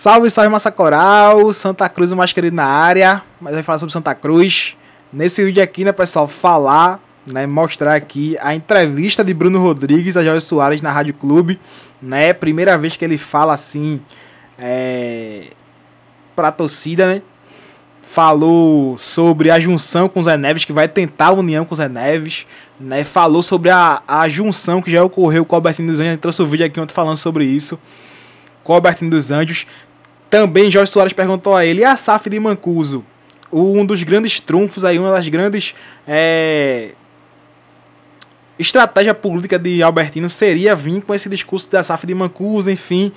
Salve, salve, Massa Coral, Santa Cruz, o mais querido na área, mas vai falar sobre Santa Cruz. Nesse vídeo aqui, né, pessoal, mostrar aqui a entrevista de Bruno Rodrigues a Jorge Soares na Rádio Clube, né, primeira vez que ele fala assim, pra torcida, né, falou sobre a junção com o Zé Neves, que vai tentar a união com o Zé Neves, né, falou sobre a junção que já ocorreu com o Albertinho dos Anjos, a gente trouxe o vídeo aqui ontem falando sobre isso, com o Albertinho dos Anjos. Também Jorge Soares perguntou a ele, e a SAF de Mancuso? Um dos grandes trunfos aí, uma das grandes estratégia política de Albertino seria vir com esse discurso da SAF de Mancuso, enfim.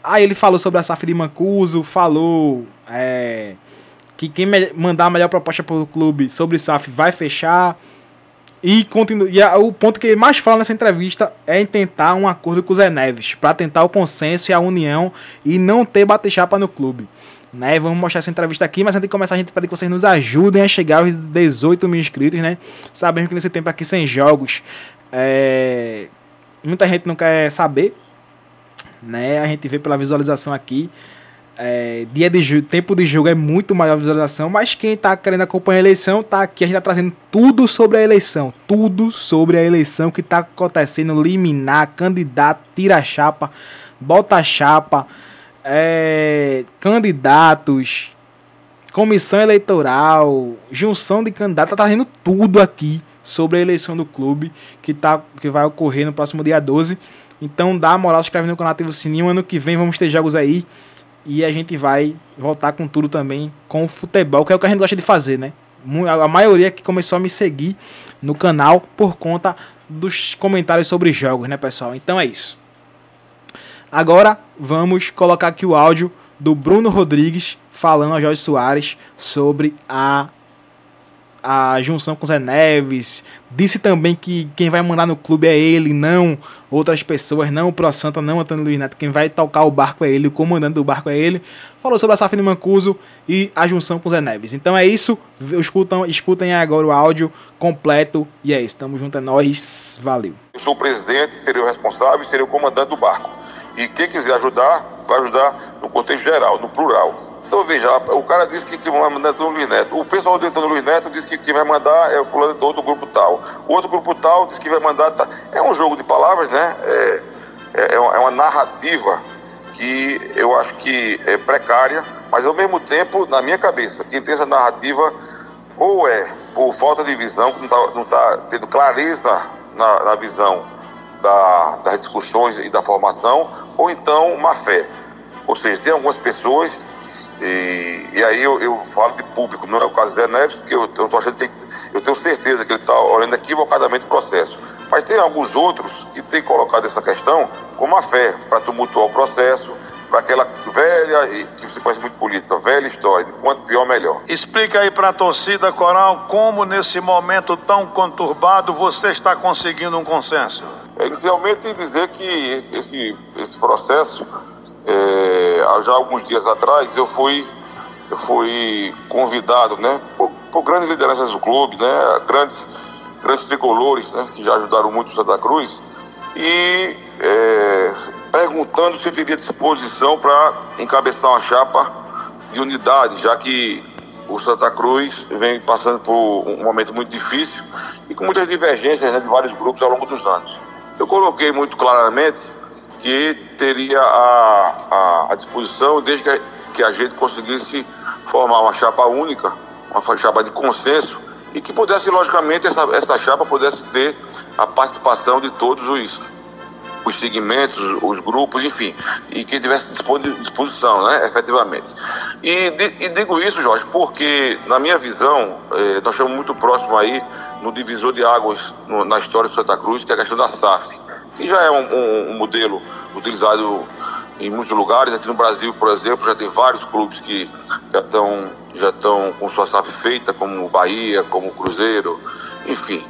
Aí ele falou sobre a SAF de Mancuso, falou que quem mandar a melhor proposta para o clube sobre SAF vai fechar. E o ponto que ele mais fala nessa entrevista é em tentar um acordo com o Zé Neves, para tentar o consenso e a união e não ter bate-chapa no clube. Né? Vamos mostrar essa entrevista aqui, mas antes de começar a gente pede que vocês nos ajudem a chegar aos 18 mil inscritos, né? Sabemos que nesse tempo aqui sem jogos, muita gente não quer saber, né? A gente vê pela visualização aqui. Tempo de jogo é muito maior a visualização, mas quem tá querendo acompanhar a eleição tá aqui, a gente tá trazendo tudo sobre a eleição que tá acontecendo, liminar, candidato, tira chapa, bota chapa, candidatos, comissão eleitoral, junção de candidatos, tá trazendo tudo aqui sobre a eleição do clube que vai ocorrer no próximo dia 12. Então dá a moral, se inscreve no canal, ativa o sininho. Ano que vem vamos ter jogos aí. E a gente vai voltar com tudo também, com o futebol, que é o que a gente gosta de fazer, né? A maioria que começou a me seguir no canal por conta dos comentários sobre jogos, né, pessoal? Então é isso. Agora vamos colocar aqui o áudio do Bruno Rodrigues falando a Jorge Soares sobre a junção com o Zé Neves. Disse também que quem vai mandar no clube é ele, não outras pessoas, não o Pro Santa, não o Antônio Luiz Neto. Quem vai tocar o barco é ele, o comandante do barco é ele. Falou sobre a SAF de Mancuso e a junção com o Zé Neves. Então é isso, escutem agora o áudio completo e é isso, tamo junto, é nóis, valeu. Eu sou o presidente, seria o responsável, seria o comandante do barco. E quem quiser ajudar, vai ajudar no contexto geral, no plural. Então veja, o cara disse que vai mandar Antônio Luiz Neto. O pessoal do Antônio Luiz Neto disse que quem vai mandar é o fulano do grupo tal. O outro grupo tal disse que vai mandar... É um jogo de palavras, né? É uma narrativa que eu acho que é precária, mas ao mesmo tempo, na minha cabeça, quem tem essa narrativa ou é por falta de visão, que não está tendo clareza na visão das discussões e da formação, ou então má fé. Ou seja, tem algumas pessoas... E aí eu falo de público, não é o caso do Zé Neves, porque eu tô achando que eu tenho certeza que ele está olhando equivocadamente o processo. Mas tem alguns outros que têm colocado essa questão com má fé, para tumultuar o processo, para aquela velha, que você conhece muito política, velha história, de quanto pior, melhor. Explica aí para a torcida coral como nesse momento tão conturbado você está conseguindo um consenso. Inicialmente dizer que esse processo... já alguns dias atrás eu fui convidado, né, por grandes lideranças do clube, né, grandes tricolores, né, que já ajudaram muito o Santa Cruz, e perguntando se eu teria disposição para encabeçar uma chapa de unidade, já que o Santa Cruz vem passando por um momento muito difícil e com muitas divergências, né, de vários grupos ao longo dos anos. Eu coloquei muito claramente que teria à disposição desde que a gente conseguisse formar uma chapa única, uma chapa de consenso, e que pudesse, logicamente, essa chapa pudesse ter a participação de todos os segmentos, os grupos, enfim, e que tivesse disposição, né, efetivamente. E digo isso, Jorge, porque, na minha visão, nós estamos muito próximos aí no divisor de águas na história do Santa Cruz, que é a questão da SAF, que já é um modelo utilizado em muitos lugares. Aqui no Brasil, por exemplo, já tem vários clubes que já estão com sua SAF feita, como o Bahia, como o Cruzeiro, enfim.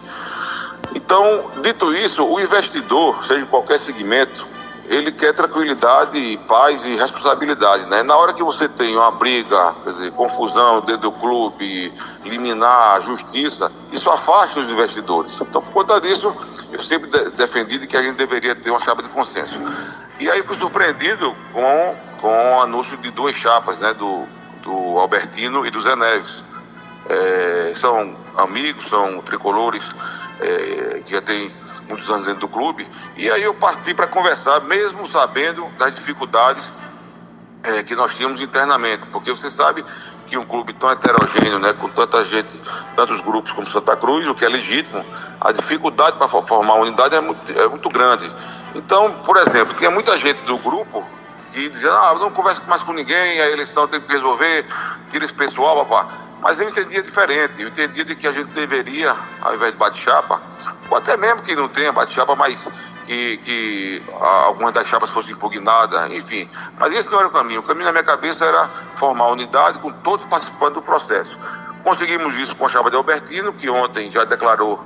Então, dito isso, o investidor, seja em qualquer segmento, ele quer tranquilidade, paz e responsabilidade, né? Na hora que você tem uma briga, quer dizer, confusão dentro do clube, liminar, justiça, isso afasta os investidores. Então, por conta disso, eu sempre defendi que a gente deveria ter uma chapa de consenso. E aí fui surpreendido com o anúncio de 2 chapas, né, do Albertino e do Zé Neves. São amigos, são tricolores que já tem muitos anos dentro do clube. E aí eu parti para conversar, mesmo sabendo das dificuldades que nós tínhamos internamente, porque você sabe que um clube tão heterogêneo, né, com tanta gente, tantos grupos como Santa Cruz, o que é legítimo, a dificuldade para formar uma unidade é muito grande. Então, por exemplo, tinha muita gente do grupo que dizia, não converso mais com ninguém, a eleição tem que resolver, tira esse pessoal, papá. Mas eu entendia diferente, eu entendia de que a gente deveria, ao invés de bate-chapa, ou até mesmo que não tenha bate-chapa, mas que algumas das chapas fossem impugnadas, enfim. Mas esse não era o caminho. O caminho na minha cabeça era formar unidade com todos participando do processo. Conseguimos isso com a chapa de Albertino, que ontem já declarou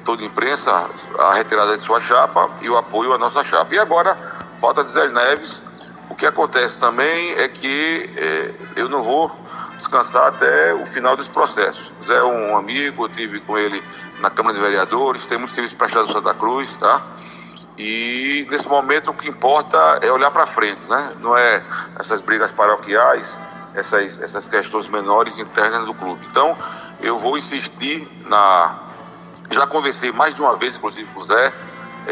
toda a imprensa a retirada de sua chapa e o apoio à nossa chapa. E agora falta de Zé Neves. O que acontece também é que eu não vou descansar até o final desse processo. Zé é um amigo, eu tive com ele na Câmara de Vereadores, tem muito serviço prestado em Santa Cruz, tá? E nesse momento o que importa é olhar para frente, né? Não é essas brigas paroquiais, essas questões menores internas do clube. Então eu vou insistir já conversei mais de uma vez, inclusive com o Zé,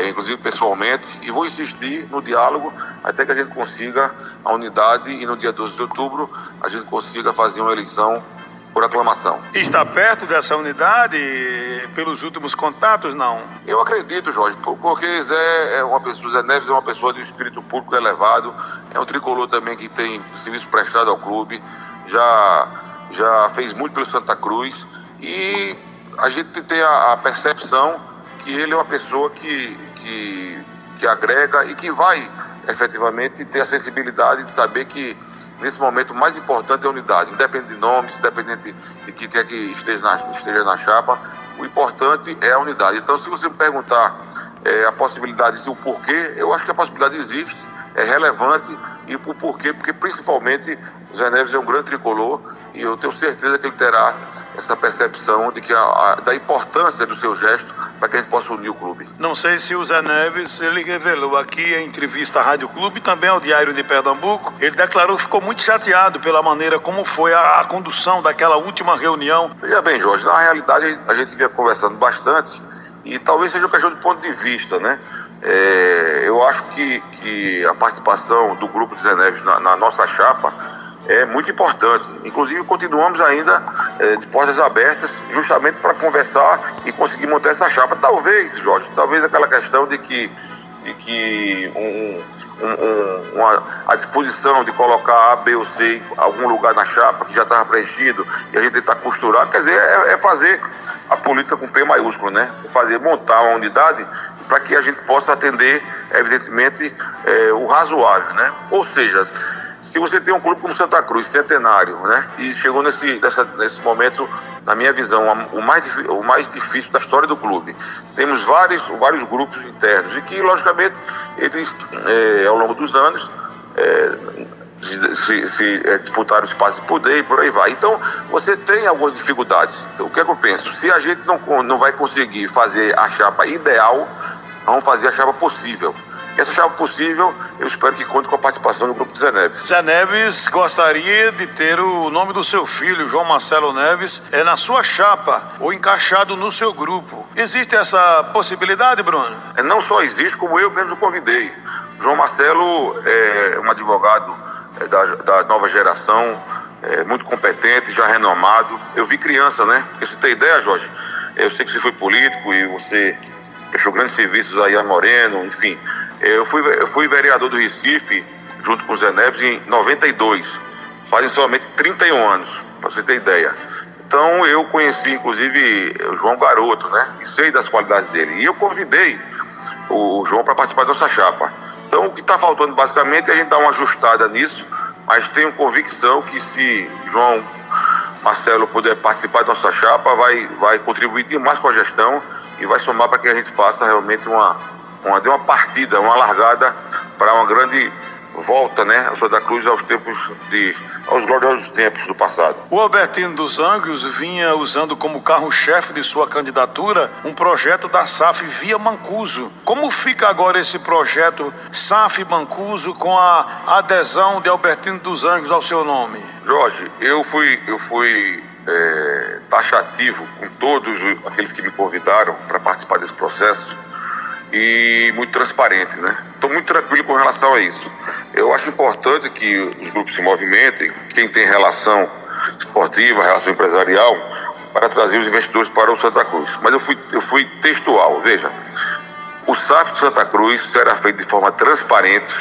inclusive pessoalmente, e vou insistir no diálogo até que a gente consiga a unidade e no dia 12 de outubro a gente consiga fazer uma eleição por aclamação. Está perto dessa unidade pelos últimos contatos, não? Eu acredito, Jorge, porque Zé Neves é uma pessoa de espírito público elevado, é um tricolor também que tem serviço prestado ao clube, já fez muito pelo Santa Cruz e a gente tem a percepção que ele é uma pessoa que agrega e que vai efetivamente ter a sensibilidade de saber que nesse momento o mais importante é a unidade, independente de nomes, independente de quem quer que esteja na chapa, o importante é a unidade. Então, se você me perguntar a possibilidade e o porquê, eu acho que a possibilidade existe, é relevante, e o porquê, porque principalmente o Zé Neves é um grande tricolor e eu tenho certeza que ele terá essa percepção de que da importância do seu gesto para que a gente possa unir o clube. Não sei se o Zé Neves, ele revelou aqui em entrevista à Rádio Clube e também ao Diário de Pernambuco, ele declarou que ficou muito chateado pela maneira como foi a condução daquela última reunião. Veja bem, Jorge, na realidade a gente vinha conversando bastante e talvez seja uma questão de ponto de vista, né? Eu acho que a participação do grupo de Zé Neves na nossa chapa é muito importante. Inclusive, continuamos ainda de portas abertas, justamente para conversar e conseguir montar essa chapa. Talvez, Jorge, aquela questão de que a disposição de colocar A, B ou C em algum lugar na chapa que já estava preenchido e a gente tentar costurar, quer dizer, é fazer a política com P maiúsculo, né? Montar uma unidade para que a gente possa atender, evidentemente, o razoável, né? Ou seja, se você tem um clube como Santa Cruz, centenário, né? E chegou nesse momento, na minha visão, o mais difícil da história do clube. Temos vários grupos internos e que, logicamente, eles, ao longo dos anos, disputaram espaço de poder e por aí vai. Então, você tem algumas dificuldades. Então, o que é que eu penso? Se a gente não vai conseguir fazer a chapa ideal, vamos fazer a chapa possível. Essa chapa possível, eu espero que conte com a participação do grupo de Zé Neves. Zé Neves gostaria de ter o nome do seu filho, João Marcelo Neves, na sua chapa ou encaixado no seu grupo. Existe essa possibilidade, Bruno? Não só existe, como eu mesmo convidei. João Marcelo é um advogado da nova geração, muito competente, já renomado. Eu vi criança, né? Porque você tem ideia, Jorge? Eu sei que você foi político e você prestou grandes serviços aí a Moreno, enfim. Eu fui vereador do Recife, junto com o Zé Neves, em 92. Fazem somente 31 anos, para você ter ideia. Então eu conheci, inclusive, o João garoto, né? E sei das qualidades dele. E eu convidei o João para participar da nossa chapa. Então o que está faltando, basicamente, é a gente dar uma ajustada nisso, mas tenho convicção que se João Marcelo puder participar da nossa chapa, vai contribuir demais com a gestão e vai somar para que a gente faça realmente uma partida, uma largada para uma grande volta, né, o Santa Cruz aos gloriosos tempos do passado. O Albertino dos Anjos vinha usando como carro-chefe de sua candidatura um projeto da SAF via Mancuso. Como fica agora esse projeto SAF Mancuso com a adesão de Albertino dos Anjos ao seu nome? Jorge, eu fui taxativo com todos aqueles que me convidaram para participar desse processo e muito transparente, né? Estou muito tranquilo com relação a isso. Eu acho importante que os grupos se movimentem, quem tem relação esportiva, relação empresarial, para trazer os investidores para o Santa Cruz. Mas eu fui textual. Veja, o SAF de Santa Cruz será feito de forma transparente,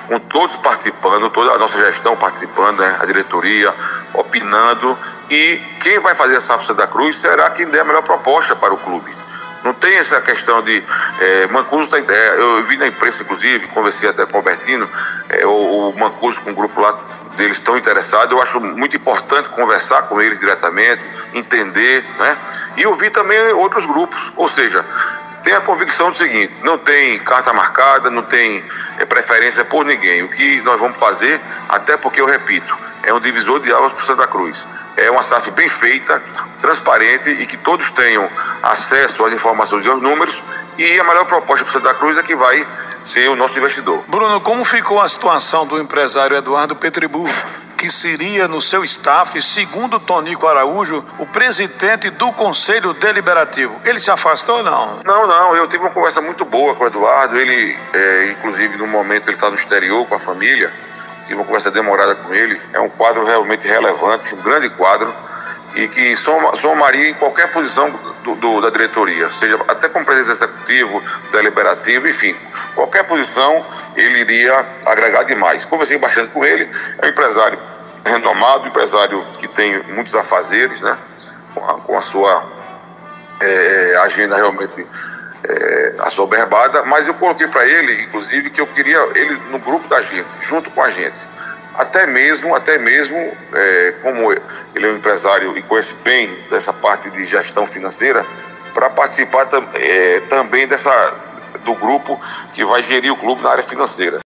com todos participando, toda a nossa gestão participando, né? A diretoria opinando, e quem vai fazer a SAF Santa Cruz será quem der a melhor proposta para o clube. Não tem essa questão de Mancuso tem ideia. Eu vi na imprensa, inclusive, conversei até com o Albertino, o Mancuso com o grupo lá deles estão interessados. Eu acho muito importante conversar com eles diretamente, entender, né? E ouvir também outros grupos. Ou seja, tem a convicção do seguinte: não tem carta marcada, não tem preferência por ninguém. O que nós vamos fazer, até porque, eu repito, é um divisor de águas para o Santa Cruz. É uma SAF bem feita, transparente e que todos tenham acesso às informações e aos números, e a melhor proposta para o Santa Cruz é que vai ser o nosso investidor. Bruno, como ficou a situação do empresário Eduardo Petribu, que seria no seu staff, segundo Tonico Araújo, o presidente do Conselho Deliberativo? Ele se afastou ou não? Não, eu tive uma conversa muito boa com o Eduardo. Ele, inclusive, no momento ele está no exterior com a família. Tive uma conversa demorada com ele. É um quadro realmente relevante, um grande quadro, e que somaria em qualquer posição da diretoria, seja até como presidente executivo, deliberativo, enfim, qualquer posição ele iria agregar demais. Conversei bastante com ele. É um empresário renomado, um empresário que tem muitos afazeres, né, com a sua agenda realmente assoberbada, mas eu coloquei para ele, inclusive, que eu queria ele no grupo da gente, junto com a gente, até mesmo como ele é um empresário e conhece bem dessa parte de gestão financeira, para participar também do grupo que vai gerir o clube na área financeira.